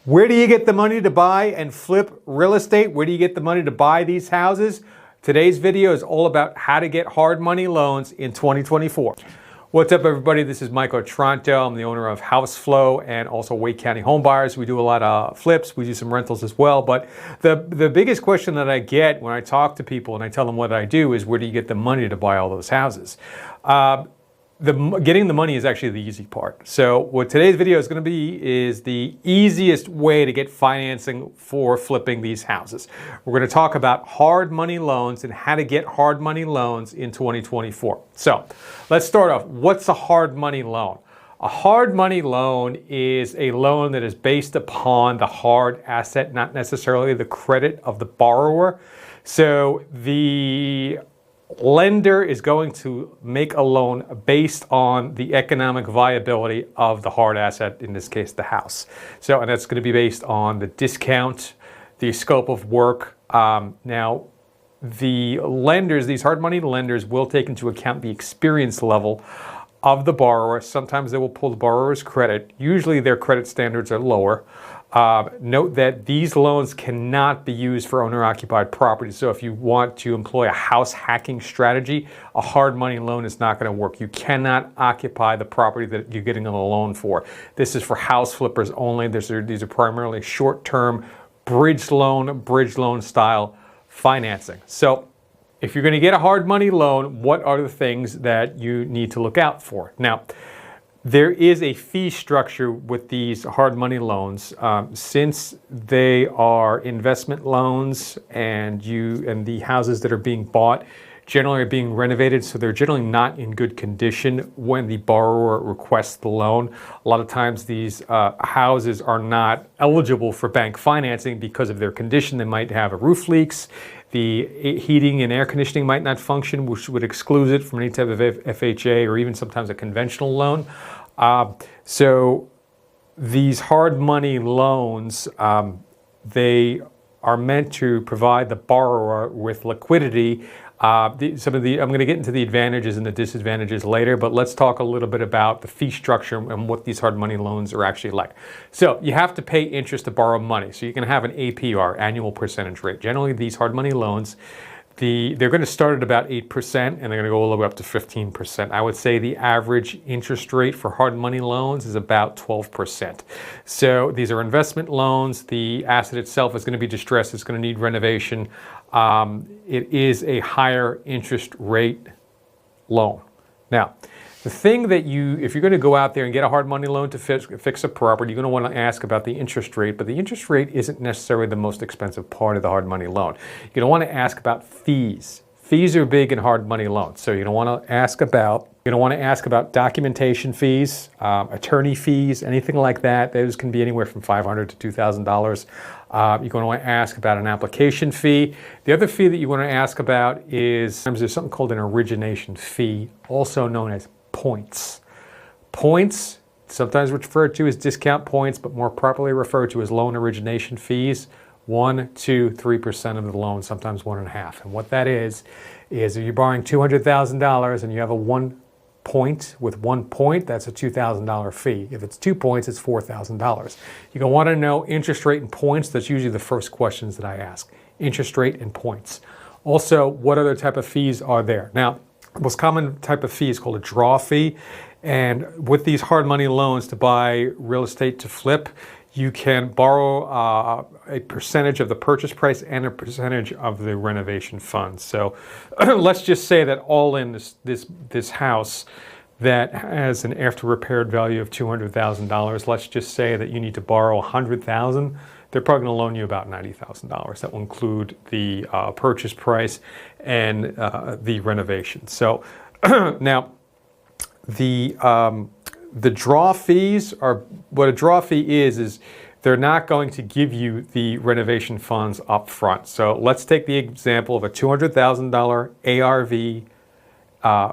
Where do you get the money to buy and flip real estate? Where do you get the money to buy these houses? Today's video is all about how to get hard money loans in 2024. What's up, everybody? This is Michael Tronto. I'm the owner of House Flow and also Wake County Home Buyers. We do a lot of flips. We do some rentals as well. But the biggest question that I get when I talk to people and I tell them what I do is, where do you get the money to buy all those houses? Getting the money is actually the easy part. So what today's video is going to be is the easiest way to get financing for flipping these houses. We're going to talk about hard money loans and how to get hard money loans in 2024. So let's start off. What's a hard money loan? A hard money loan is a loan that is based upon the hard asset, not necessarily the credit of the borrower. So the lender is going to make a loan based on the economic viability of the hard asset, in this case, the house. So, and that's going to be based on the discount, the scope of work. Now, the lenders, these hard money lenders, will take into account the experience level of the borrower. Sometimes they will pull the borrower's credit. Usually their credit standards are lower. Note that these loans cannot be used for owner-occupied property. So if you want to employ a house hacking strategy, a hard money loan is not going to work. You cannot occupy the property that you're getting a loan for. This is for house flippers only. These are primarily short-term bridge loan style financing. So if you're going to get a hard money loan, what are the things that you need to look out for? Now, there is a fee structure with these hard money loans. Since they are investment loans and the houses that are being bought generally are being renovated, so they're generally not in good condition when the borrower requests the loan. A lot of times these houses are not eligible for bank financing because of their condition. They might have roof leaks. The heating and air conditioning might not function, which would exclude it from any type of FHA or even sometimes a conventional loan. So these hard money loans, they are meant to provide the borrower with liquidity. I'm going to get into the advantages and the disadvantages later, but let's talk a little bit about the fee structure and what these hard money loans are actually like. So you have to pay interest to borrow money. So you can have an APR, annual percentage rate. Generally, these hard money loans, they're going to start at about 8% and they're going to go all the way up to 15%. I would say the average interest rate for hard money loans is about 12%. So these are investment loans. The asset itself is going to be distressed. It's going to need renovation. It is a higher interest rate loan. Now, the thing that if you're going to go out there and get a hard money loan to fix a property, you're going to want to ask about the interest rate, but the interest rate isn't necessarily the most expensive part of the hard money loan. You're going to want to ask about fees. Fees are big in hard money loans. So you're going to want to ask about documentation fees, attorney fees, anything like that. Those can be anywhere from $500 to $2,000. You're going to want to ask about an application fee. The other fee that you want to ask about is there's something called an origination fee, also known as points. Points, sometimes referred to as discount points, but more properly referred to as loan origination fees. 1%, 2%, 3% of the loan, sometimes 1.5%. And what that is if you're borrowing $200,000 and you have a 1 point with 1 point, that's a $2,000 fee. If it's 2 points, it's $4,000. You're going to want to know interest rate and points. That's usually the first questions that I ask. Interest rate and points. Also, what other type of fees are there? Now, the most common type of fee is called a draw fee. And with these hard money loans to buy real estate to flip, you can borrow a percentage of the purchase price and a percentage of the renovation funds. So let's just say that all in this house that has an after repaired value of $200,000, let's just say that you need to borrow $100,000. They're probably going to loan you about $90,000. That will include the purchase price and the renovation. So now the draw fees are, what a draw fee is they're not going to give you the renovation funds up front. So let's take the example of a $200,000 ARV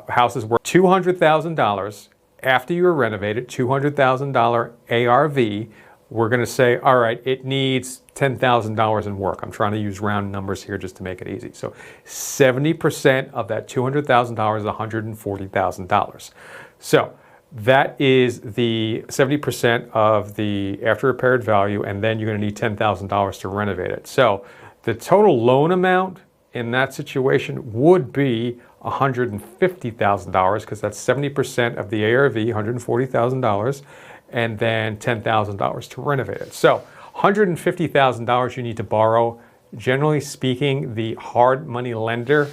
house is worth $200,000 after you are renovated, $200,000 ARV. We're going to say, all right, it needs $10,000 in work. I'm trying to use round numbers here just to make it easy. So 70% of that $200,000 is $140,000. So That is the 70% of the after repaired value, and then you're going to need $10,000 to renovate it. So the total loan amount in that situation would be $150,000 because that's 70% of the ARV, $140,000, and then $10,000 to renovate it. So $150,000 you need to borrow. Generally speaking, the hard money lender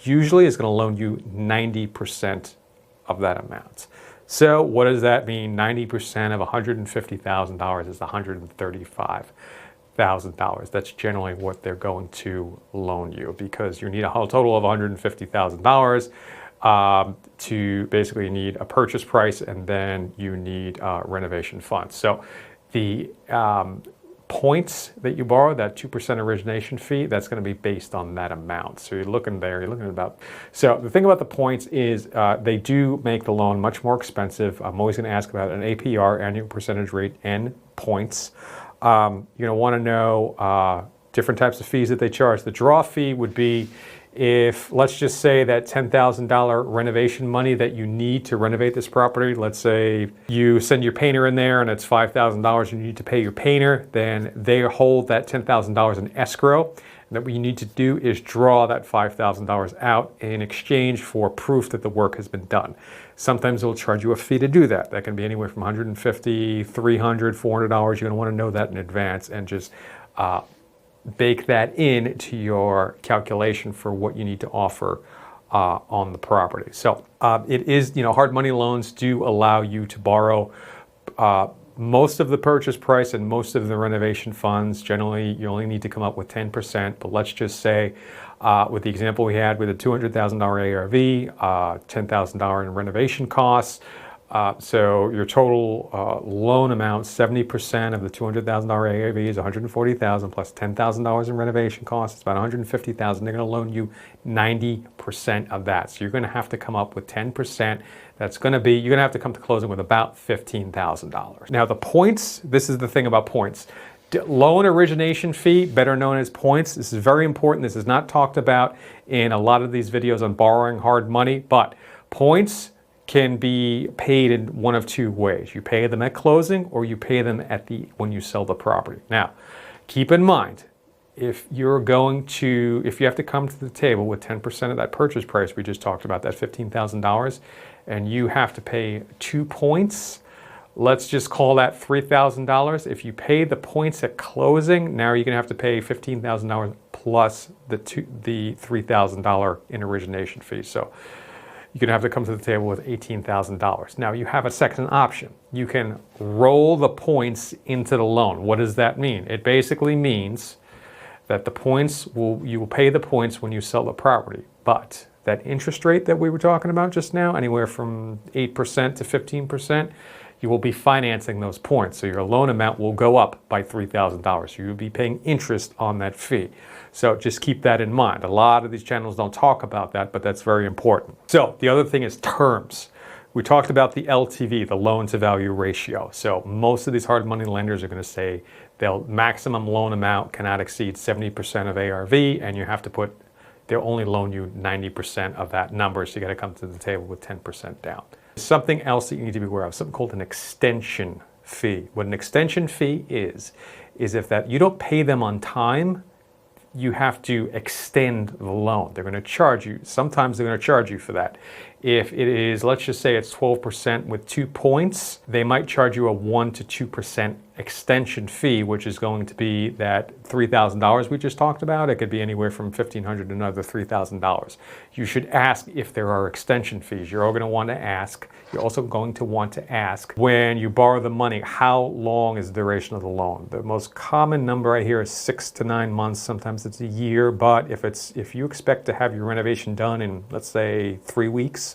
usually is going to loan you 90% of that amount. So what does that mean? 90% of $150,000 is $135,000. That's generally what they're going to loan you because you need a whole total of $150,000 to basically need a purchase price, and then you need renovation funds. So the points that you borrow, that 2% origination fee, that's going to be based on that amount. So you're looking at about, so the thing about the points is they do make the loan much more expensive. I'm always going to ask about an APR, annual percentage rate, and points. You're going to want to know different types of fees that they charge. The draw fee would be if, let's just say that $10,000 renovation money that you need to renovate this property, let's say you send your painter in there and it's $5,000 and you need to pay your painter, then they hold that $10,000 in escrow. And that what you need to do is draw that $5,000 out in exchange for proof that the work has been done. Sometimes they'll charge you a fee to do that. That can be anywhere from $150, $300, $400. You're going to want to know that in advance and just bake that in to your calculation for what you need to offer on the property. So it is, hard money loans do allow you to borrow most of the purchase price and most of the renovation funds. Generally, you only need to come up with 10%, but let's just say with the example we had with a $200,000 ARV, $10,000 in renovation costs. So your total loan amount, 70% of the $200,000 ARV is $140,000 plus $10,000 in renovation costs. It's about $150,000. They're going to loan you 90% of that. So you're going to have to come up with 10%. That's going to be, you're going to have to come to closing with about $15,000. Now the points, this is the thing about points. Loan origination fee, better known as points. This is very important. This is not talked about in a lot of these videos on borrowing hard money, but points can be paid in one of two ways. You pay them at closing or you pay them when you sell the property. Now, keep in mind, if you have to come to the table with 10% of that purchase price we just talked about, that $15,000, and you have to pay 2 points, let's just call that $3,000. If you pay the points at closing, now you're going to have to pay $15,000 plus the $3,000 in origination fee. So you're going to have to come to the table with $18,000. Now you have a second option. You can roll the points into the loan. What does that mean? It basically means that you will pay the points when you sell the property, but that interest rate that we were talking about just now, anywhere from 8% to 15%, you will be financing those points. So your loan amount will go up by $3,000. So you'll be paying interest on that fee. So just keep that in mind. A lot of these channels don't talk about that, but that's very important. So the other thing is terms. We talked about the LTV, the loan to value ratio. So most of these hard money lenders are going to say their maximum loan amount cannot exceed 70% of ARV, and they'll only loan you 90% of that number. So you got to come to the table with 10% down. Something else that you need to be aware of, something called an extension fee. What an extension fee is if you don't pay them on time, you have to extend the loan. They're going to charge you. Sometimes they're going to charge you for that. If it is, let's just say it's 12% with 2 points, they might charge you a 1 to 2% extension fee, which is going to be that $3,000 we just talked about. It could be anywhere from $1,500 to another $3,000. You should ask if there are extension fees. You're going to want to ask. You're also going to want to ask when you borrow the money, how long is the duration of the loan? The most common number I hear is 6 to 9 months. Sometimes it's a year, but if you expect to have your renovation done in, let's say, 3 weeks,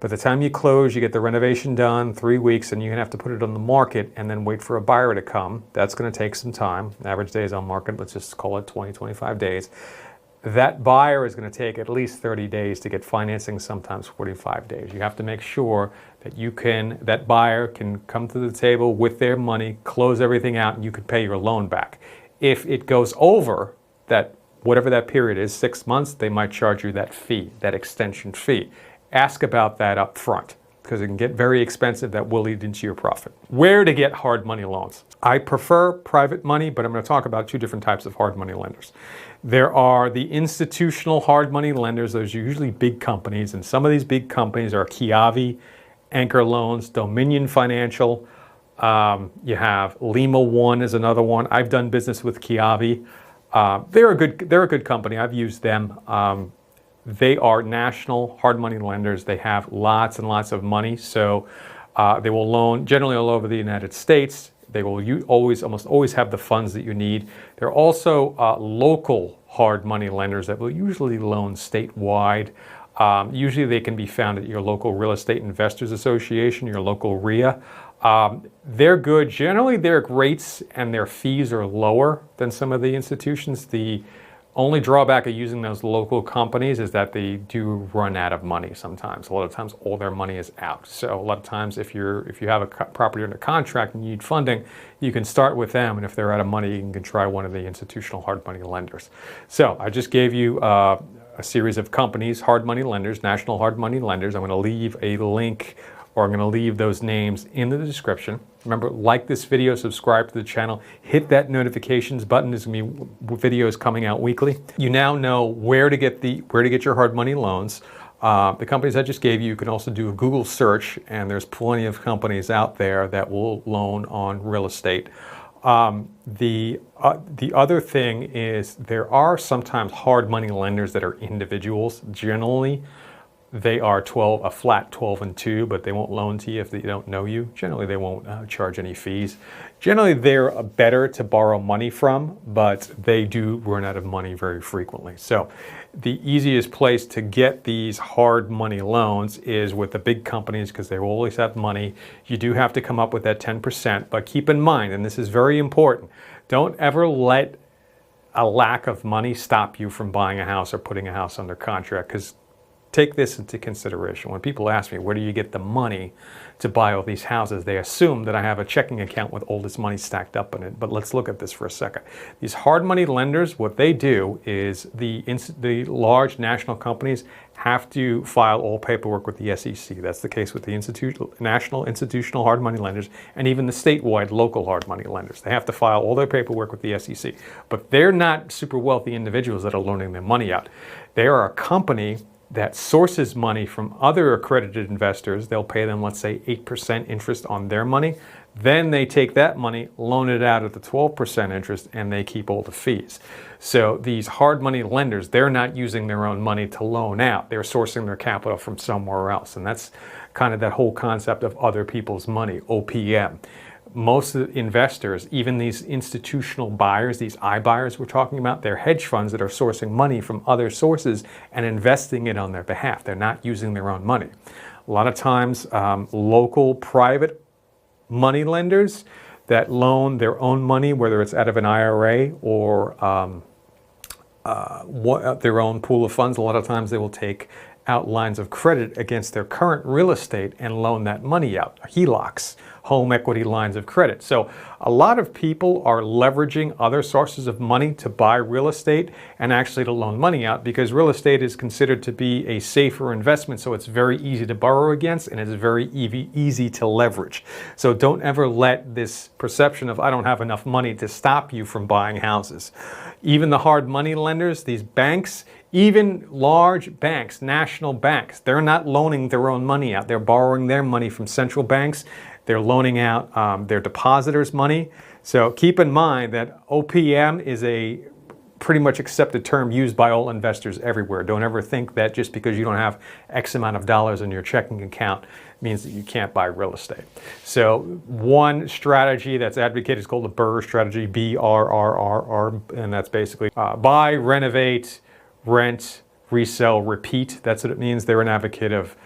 by the time you close, you get the renovation done, 3 weeks, and you're going to have to put it on the market and then wait for a buyer to come. That's going to take some time. Average days on market, let's just call it 20, 25 days. That buyer is going to take at least 30 days to get financing, sometimes 45 days. You have to make sure that that buyer can come to the table with their money, close everything out, and you can pay your loan back. If it goes over that, whatever that period is, 6 months, they might charge you that fee, that extension fee. Ask about that up front, because it can get very expensive. That will eat into your profit. Where to get hard money loans? I prefer private money, but I'm going to talk about two different types of hard money lenders. There are the institutional hard money lenders. Those are usually big companies, and some of these big companies are Kiavi, Anchor Loans, Dominion Financial. You have Lima One is another one. I've done business with Kiavi. They're a good company. I've used them. They are national hard money lenders. They have lots and lots of money, so they will loan generally all over the United States. They will almost always have the funds that you need. They're also local hard money lenders that will usually loan statewide. Usually they can be found at your local Real Estate Investors Association, your local RIA. They're good. Generally, their rates and their fees are lower than some of the institutions. The only drawback of using those local companies is that they do run out of money sometimes. A lot of times all their money is out. So a lot of times if you have a property under contract and you need funding, you can start with them, and if they're out of money, you can try one of the institutional hard money lenders. So I just gave you a series of companies, hard money lenders, national hard money lenders. I'm going to leave a link, or I'm going to leave those names in the description. Remember, like this video, subscribe to the channel, hit that notifications button. There's going to be videos coming out weekly. You now know where to get your hard money loans. The companies I just gave you, you can also do a Google search, and there's plenty of companies out there that will loan on real estate. The other thing is there are sometimes hard money lenders that are individuals. Generally, they are a flat 12 and 2, but they won't loan to you if they don't know you. Generally, they won't charge any fees. Generally, they're better to borrow money from, but they do run out of money very frequently. So the easiest place to get these hard money loans is with the big companies, because they will always have money. You do have to come up with that 10%, but keep in mind, and this is very important, don't ever let a lack of money stop you from buying a house or putting a house under contract, because take this into consideration. When people ask me, where do you get the money to buy all these houses? They assume that I have a checking account with all this money stacked up in it. But let's look at this for a second. These hard money lenders, what they do is the large national companies have to file all paperwork with the SEC. That's the case with the national institutional hard money lenders and even the statewide local hard money lenders. They have to file all their paperwork with the SEC. But they're not super wealthy individuals that are loaning their money out. They are a company that sources money from other accredited investors. They'll pay them, let's say, 8% interest on their money. Then they take that money, loan it out at the 12% interest, and they keep all the fees. So these hard money lenders, they're not using their own money to loan out. They're sourcing their capital from somewhere else. And that's kind of that whole concept of other people's money, OPM. Most of the investors, even these institutional buyers, these iBuyers we're talking about, they're hedge funds that are sourcing money from other sources and investing it on their behalf. They're not using their own money. A lot of times, local private money lenders that loan their own money, whether it's out of an IRA or their own pool of funds, a lot of times they will take out lines of credit against their current real estate and loan that money out, HELOCs, home equity lines of credit. So a lot of people are leveraging other sources of money to buy real estate and actually to loan money out, because real estate is considered to be a safer investment, so it's very easy to borrow against and it's very easy to leverage. So don't ever let this perception of I don't have enough money to stop you from buying houses. Even the hard money lenders, these banks, even large banks, national banks, they're not loaning their own money out. They're borrowing their money from central banks. They're loaning out their depositors' money. So keep in mind that OPM is a pretty much accepted term used by all investors everywhere. Don't ever think that just because you don't have X amount of dollars in your checking account means that you can't buy real estate. So one strategy that's advocated is called the BRRRR strategy, BRRRR, and that's basically buy, renovate, rent, resell, repeat. That's what it means. They're an advocate of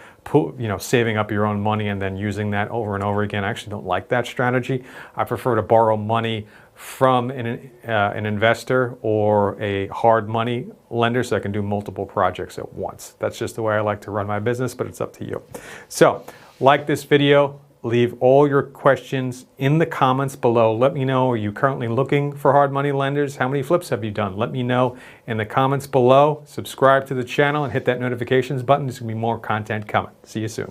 saving up your own money and then using that over and over again. I actually don't like that strategy. I prefer to borrow money from an investor or a hard money lender so I can do multiple projects at once. That's just the way I like to run my business, but it's up to you. So, like this video, leave all your questions in the comments below. Let me know, are you currently looking for hard money lenders? How many flips have you done? Let me know in the comments below. Subscribe to the channel and hit that notifications button. There's going to be more content coming. See you soon.